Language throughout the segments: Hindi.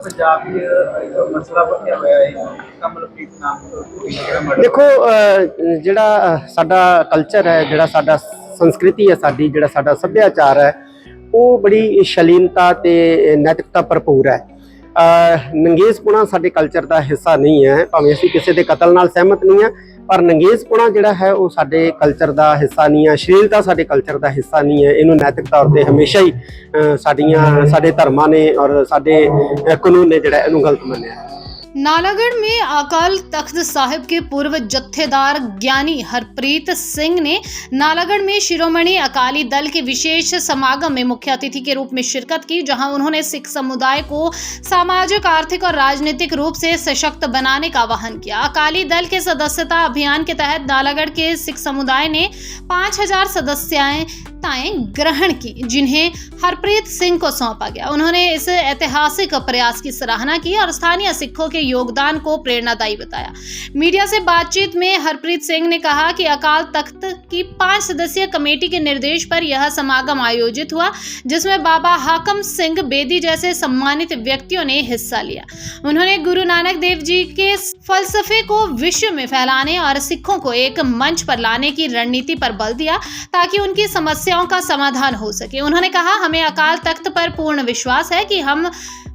पंजाब एक मसला बनया हुआ है कमलप्रीत नाम देखो ਜਿਹੜਾ ਸਾਡਾ ਕਲਚਰ ਹੈ, ਜਿਹੜਾ ਸਾਡਾ ਸੰਸਕ੍ਰਿਤੀ ਹੈ, ਸਾਡੀ ਜਿਹੜਾ ਸਾਡਾ ਸੱਭਿਆਚਾਰ ਹੈ, ਉਹ ਬੜੀ ਸ਼ਲੀਨਤਾ ਤੇ ਨੈਤਿਕਤਾ ਭਰਪੂਰ ਹੈ। ਨੰਗੇਜ਼ਪੁਣਾ ਸਾਡੇ ਕਲਚਰ ਦਾ ਹਿੱਸਾ ਨਹੀਂ ਹੈ, ਭਾਵੇਂ ਅਸੀਂ ਕਿਸੇ ਦੇ ਕਤਲ ਨਾਲ ਸਹਿਮਤ ਨਹੀਂ ਹਾਂ, ਪਰ ਨੰਗੇਜ਼ਪੁਣਾ ਜਿਹੜਾ ਹੈ ਉਹ ਸਾਡੇ ਕਲਚਰ ਦਾ ਹਿੱਸਾ ਨਹੀਂ ਹੈ। ਅਸ਼ਲੀਲਤਾ ਸਾਡੇ ਕਲਚਰ ਦਾ ਹਿੱਸਾ ਨਹੀਂ ਹੈ। ਇਹਨੂੰ ਨੈਤਿਕ ਤੌਰ ਤੇ ਹਮੇਸ਼ਾ ਹੀ ਸਾਡੇ ਧਰਮਾਂ ਨੇ ਔਰ ਸਾਡੇ ਕਾਨੂੰਨ ਨੇ ਜਿਹੜਾ ਇਹਨੂੰ ਗਲਤ ਮੰਨਿਆ। नालागढ़ में अकाल तख्त साहिब के पूर्व जत्थेदार ज्ञानी हरप्रीत सिंह ने नालागढ़ में शिरोमणि अकाली दल के विशेष समागम में मुख्य अतिथि के रूप में शिरकत की, जहां उन्होंने सिख समुदाय को सामाजिक, आर्थिक और राजनीतिक रूप से सशक्त बनाने का आह्वान किया। अकाली दल के सदस्यता अभियान के तहत नालागढ़ के सिख समुदाय ने 5000 सदस्यताएं ग्रहण की, जिन्हें हरप्रीत सिंह को सौंपा गया। उन्होंने इस ऐतिहासिक प्रयास की सराहना की और स्थानीय सिखों के योगदान को प्रेरणादायी बताया। मीडिया से बातचीत में हरप्रीत सिंह ने कहा कि अकाल तख्त की 5 सदस्यीय कमेटी के निर्देश पर यह समागम आयोजित हुआ, जिसमें बाबा हाकम सिंह बेदी जैसे सम्मानित व्यक्तियों ने हिस्सा लिया। उन्होंने गुरु नानक देव जी के फलसफे को विश्व में फैलाने और सिखों को एक मंच पर लाने की रणनीति पर बल दिया ताकि उनकी समस्याओं का समाधान हो सके। उन्होंने कहा, हमें अकाल तख्त पर पूर्ण विश्वास है कि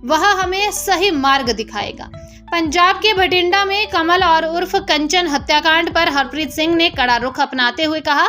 वह हमें सही मार्ग दिखाएगा। पंजाब के भटिंडा में कमल और उर्फ कंचन हत्याकांड पर हरप्रीत सिंह ने कड़ा रुख अपनाते हुए कहा,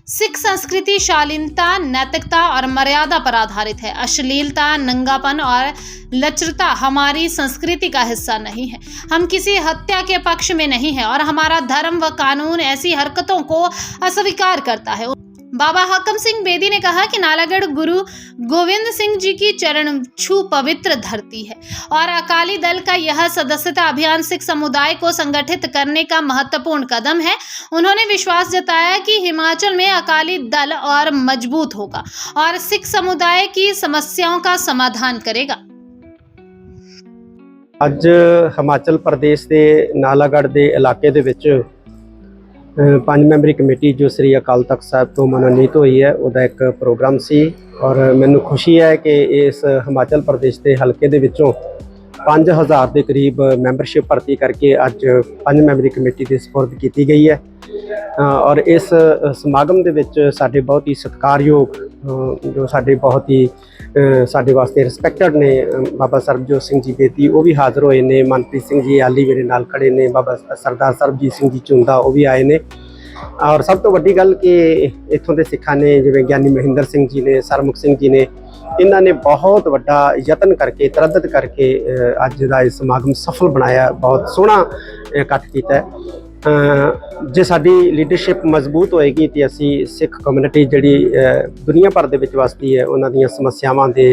सिख संस्कृति शालीनता, नैतिकता और मर्यादा पर आधारित है। अश्लीलता, नंगापन और लचरता हमारी संस्कृति का हिस्सा नहीं है। हम किसी हत्या के पक्ष में नहीं है और हमारा धर्म व कानून ऐसी हरकतों को अस्वीकार करता है। बाबा हाकम सिंह बेदी ने कहा कि नालागढ़ गुरु गोविंद सिंह जी की चरण छू पवित्र धरती है और अकाली दल का यह सदस्यता अभियान सिख समुदाय को संगठित करने का महत्वपूर्ण कदम है। उन्होंने विश्वास जताया कि हिमाचल में अकाली दल और मजबूत होगा और सिख समुदाय की समस्याओं का समाधान करेगा। ਅੱਜ ਹਿਮਾਚਲ ਪ੍ਰਦੇਸ਼ ਦੇ ਨਾਲਾਗੜ੍ਹ ਦੇ ਇਲਾਕੇ ਦੇ ਵਿੱਚ 5 ਮੈਂਬਰੀ ਕਮੇਟੀ ਜੋ ਸ੍ਰੀ ਅਕਾਲ ਤਖਤ ਸਾਹਿਬ ਤੋਂ ਮਨੋਨੀਤ ਹੋਈ ਹੈ, ਉਹਦਾ ਇੱਕ ਪ੍ਰੋਗਰਾਮ ਸੀ ਔਰ ਮੈਨੂੰ ਖੁਸ਼ੀ ਹੈ ਕਿ ਇਸ ਹਿਮਾਚਲ ਪ੍ਰਦੇਸ਼ ਦੇ ਹਲਕੇ ਦੇ ਵਿੱਚੋਂ 5000 ਦੇ ਕਰੀਬ ਮੈਂਬਰਸ਼ਿਪ ਭਰਤੀ ਕਰਕੇ ਅੱਜ 5 ਮੈਂਬਰੀ ਕਮੇਟੀ ਦੇ ਸਪੁਰਦ ਕੀਤੀ ਗਈ ਹੈ। ਔਰ ਇਸ ਸਮਾਗਮ ਦੇ ਵਿੱਚ ਸਾਡੇ ਬਹੁਤ ਹੀ ਸਤਿਕਾਰਯੋਗ ਜੋ ਸਾਡੇ ਬਹੁਤ ਹੀ ਸਾਡੇ ਵਾਸਤੇ ਰਿਸਪੈਕਟਡ ਨੇ ਬਾਬਾ ਸਰਬਜੋਤ ਸਿੰਘ ਜੀ ਬੇਦੀ, ਉਹ ਵੀ ਹਾਜ਼ਰ ਹੋਏ ਨੇ। ਮਨਪ੍ਰੀਤ ਸਿੰਘ ਜੀ ਆਲੀ ਮੇਰੇ ਨਾਲ ਖੜੇ ਨੇ। ਬਾਬਾ ਸਰਦਾਰ ਸਰਬਜੀਤ ਸਿੰਘ ਜੀ ਝੁੰਦਾ ਉਹ ਵੀ ਆਏ ਨੇ। ਔਰ ਸਭ ਤੋਂ ਵੱਡੀ ਗੱਲ ਕਿ ਇੱਥੋਂ ਦੇ ਸਿੱਖਾਂ ਨੇ, ਜਿਵੇਂ ਗਿਆਨੀ ਮਹਿੰਦਰ ਸਿੰਘ ਜੀ ਨੇ, ਸਰਮੁਖ ਸਿੰਘ ਜੀ ਨੇ, ਇਹਨਾਂ ਨੇ ਬਹੁਤ ਵੱਡਾ ਯਤਨ ਕਰਕੇ, ਤਰੱਦਦ ਕਰਕੇ ਅੱਜ ਦਾ ਇਹ ਸਮਾਗਮ ਸਫਲ ਬਣਾਇਆ। ਬਹੁਤ ਸੋਹਣਾ ਇਕੱਠ ਕੀਤਾ। ਜੇ ਸਾਡੀ ਲੀਡਰਸ਼ਿਪ ਮਜ਼ਬੂਤ ਹੋਏਗੀ ਤਾਂ ਅਸੀਂ ਸਿੱਖ ਕਮਿਊਨਿਟੀ ਜਿਹੜੀ ਦੁਨੀਆ ਭਰ ਦੇ ਵਿੱਚ ਵਸਦੀ ਹੈ, ਉਹਨਾਂ ਦੀਆਂ ਸਮੱਸਿਆਵਾਂ ਦੇ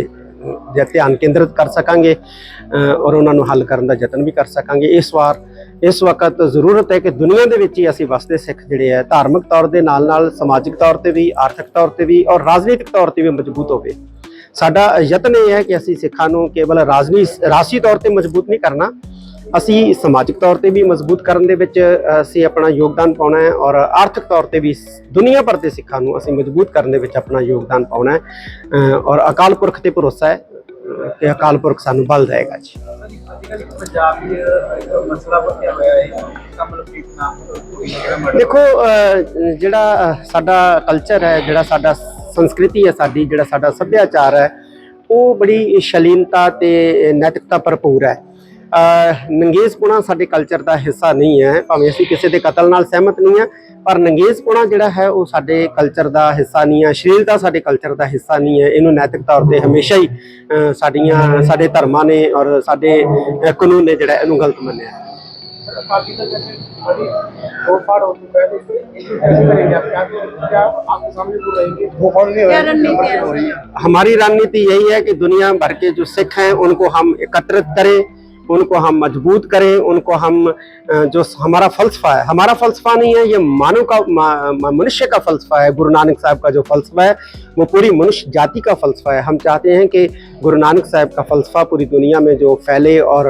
ਧਿਆਨ ਕੇਂਦਰਿਤ ਕਰ ਸਕਾਂਗੇ ਔਰ ਉਹਨਾਂ ਨੂੰ ਹੱਲ ਕਰਨ ਦਾ ਯਤਨ ਵੀ ਕਰ ਸਕਾਂਗੇ। ਇਸ ਵਕਤ ਜ਼ਰੂਰਤ ਹੈ ਕਿ ਦੁਨੀਆ ਦੇ ਵਿੱਚ ਹੀ ਅਸੀਂ ਵਸਦੇ ਸਿੱਖ ਜਿਹੜੇ ਹੈ ਧਾਰਮਿਕ ਤੌਰ ਦੇ ਨਾਲ ਨਾਲ ਸਮਾਜਿਕ ਤੌਰ ਤੇ ਵੀ, ਆਰਥਿਕ ਤੌਰ ਤੇ ਵੀ ਔਰ ਰਾਜਨੀਤਿਕ ਤੌਰ ਤੇ ਵੀ ਮਜ਼ਬੂਤ ਹੋਵੇ। ਸਾਡਾ ਯਤਨ ਇਹ ਹੈ ਕਿ ਅਸੀਂ ਸਿੱਖਾਂ ਨੂੰ ਕੇਵਲ ਰਾਜਸੀ ਤੌਰ ਤੇ ਮਜ਼ਬੂਤ ਨਹੀਂ ਕਰਨਾ, ਅਸੀਂ ਸਮਾਜਿਕ ਤੌਰ ਤੇ ਵੀ ਮਜ਼ਬੂਤ ਕਰਨ ਦੇ ਵਿੱਚ ਅਸੀਂ ਆਪਣਾ ਯੋਗਦਾਨ ਪਾਉਣਾ ਹੈ ਔਰ ਆਰਥਿਕ ਤੌਰ ਤੇ ਵੀ ਦੁਨੀਆ ਭਰ ਦੇ ਸਿੱਖਾਂ ਨੂੰ ਅਸੀਂ ਮਜ਼ਬੂਤ ਕਰਨ ਦੇ ਵਿੱਚ ਆਪਣਾ ਯੋਗਦਾਨ ਪਾਉਣਾ ਹੈ ਔਰ ਅਕਾਲ ਪੁਰਖ ਤੇ ਭਰੋਸਾ ਹੈ ਕਿ ਅਕਾਲ ਪੁਰਖ ਸਾਨੂੰ ਬਲ ਦੇਗਾ ਜੀ। पंजाब एक मसला बनया हुआ है कमलप्रीत नाम ਦੇਖੋ ਜਿਹੜਾ ਸਾਡਾ ਕਲਚਰ ਹੈ, ਜਿਹੜਾ ਸਾਡਾ ਸੰਸਕ੍ਰਿਤੀ ਹੈ, ਸਾਡੀ ਜਿਹੜਾ ਸਾਡਾ ਸੱਭਿਆਚਾਰ ਹੈ, ਉਹ ਬੜੀ ਸ਼ਲੀਨਤਾ ਤੇ ਨੈਤਿਕਤਾ ਭਰਪੂਰ ਹੈ। ਨੰਗੇਜ਼ਪੁਣਾ ਸਾਡੇ ਕਲਚਰ ਦਾ ਹਿੱਸਾ ਨਹੀਂ ਹੈ, ਭਾਵੇਂ ਅਸੀਂ ਕਿਸੇ ਦੇ ਕਤਲ ਨਾਲ ਸਹਿਮਤ ਨਹੀਂ ਹਾਂ, ਪਰ ਨੰਗੇਜ਼ਪੁਣਾ ਜਿਹੜਾ ਹੈ ਉਹ ਸਾਡੇ ਕਲਚਰ ਦਾ ਹਿੱਸਾ ਨਹੀਂ ਹੈ। ਅਸ਼ਲੀਲਤਾ ਸਾਡੇ ਕਲਚਰ ਦਾ ਹਿੱਸਾ ਨਹੀਂ ਹੈ। ਇਹਨੂੰ ਨੈਤਿਕ ਤੌਰ ਤੇ ਹਮੇਸ਼ਾ ਹੀ ਸਾਡੇ ਧਰਮਾਂ ਨੇ ਔਰ ਸਾਡੇ ਕਾਨੂੰਨ ਨੇ ਜਿਹੜਾ ਇਹਨੂੰ ਗਲਤ ਮੰਨਿਆ। हमारी रणनीति यही है कि दुनिया भर के जो सिख हैं उनको हम एकत्रित करें, उनको हम मजबूत करें, उनको हम जो हमारा फ़लसफ़ा नहीं है, ये मानव का मनुष्य का फ़लसफ़ा है। गुरु नानक साहब का जो फ़लसफ़ा है वो पूरी मनुष्य जाति का फ़लसफ़ा है। हम चाहते हैं कि गुरु नानक साहब का फ़लसफ़ा पूरी दुनिया में जो फैले और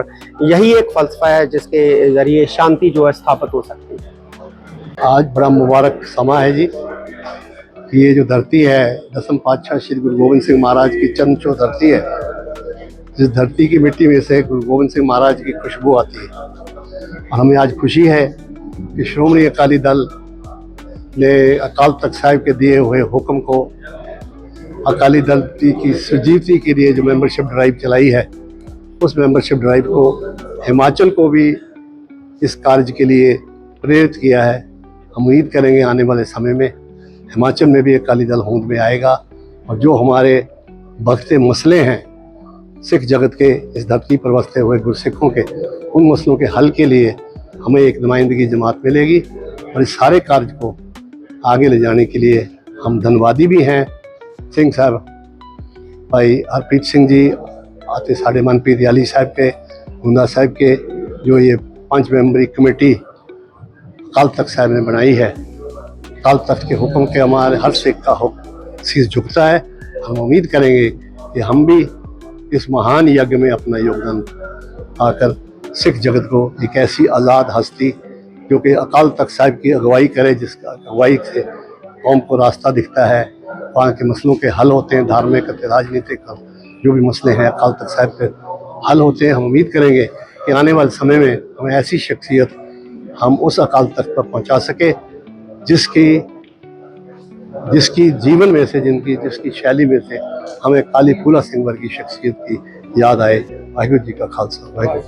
यही एक फ़लसफ़ा है जिसके ज़रिए शांति जो है स्थापित हो सकती है। आज बड़ा मुबारक समा है जी कि ये जो धरती है, दसम पातशाह श्री गुरु गोविंद सिंह महाराज की चरण छू धरती है, जिस धरती की मिट्टी में से गुरु गोविंद सिंह महाराज की खुशबू आती है। और हमें आज खुशी है कि श्रोमणी अकाली दल ने अकाल तख्त साहिब के दिए हुए हुक्म को, अकाली दल की सुजीवती के लिए जो मेंबरशिप ड्राइव चलाई है, उस मेंबरशिप ड्राइव को हिमाचल को भी इस कार्य के लिए प्रेरित किया है। हम उम्मीद करेंगे आने वाले समय में हिमाचल में भी अकाली दल होंद में आएगा और जो हमारे बढ़ते मसले हैं सिख जगत के, इस धरती पर बसते हुए गुरसिखों के, उन मसलों के हल के लिए हमें एक नुमाइंदगी जमात मिलेगी। और इस सारे कार्य को आगे ले जाने के लिए हम धन्यवादी भी हैं सिंह साहब, भाई हरप्रीत सिंह जी, आते साढ़े मनप्रीत याली साहब के, हुंदा साहब के, जो ये 5 मेंबरी कमेटी अकाल तख्त साहब ने बनाई है। अकाल तख्त के हुक्म के हमारे हर सिख का शीश झुकता है। हम उम्मीद करेंगे कि हम भी इस महान यज्ञ में अपना योगदान आकर सिख जगत को एक ऐसी आज़ाद हस्ती जो कि अकाल तख्त साहिब की अगुवाई करे, जिसका अगुवाई से कौम को रास्ता दिखता है, वहाँ के मसलों के हल होते हैं, धार्मिक राजनीतिक जो भी मसले हैं अकाल तख्त साहिब के हल होते हैं। हम उम्मीद करेंगे कि आने वाले समय में हमें ऐसी शख्सियत हम उस अकाल तख्त पर पहुँचा सके जिसकी जीवन में से, जिसकी शैली में से हमें काली फूला सिंह वर्गी शख्सियत की याद आए। वाहिगुरू जी का खालसा, वाहिगुरू।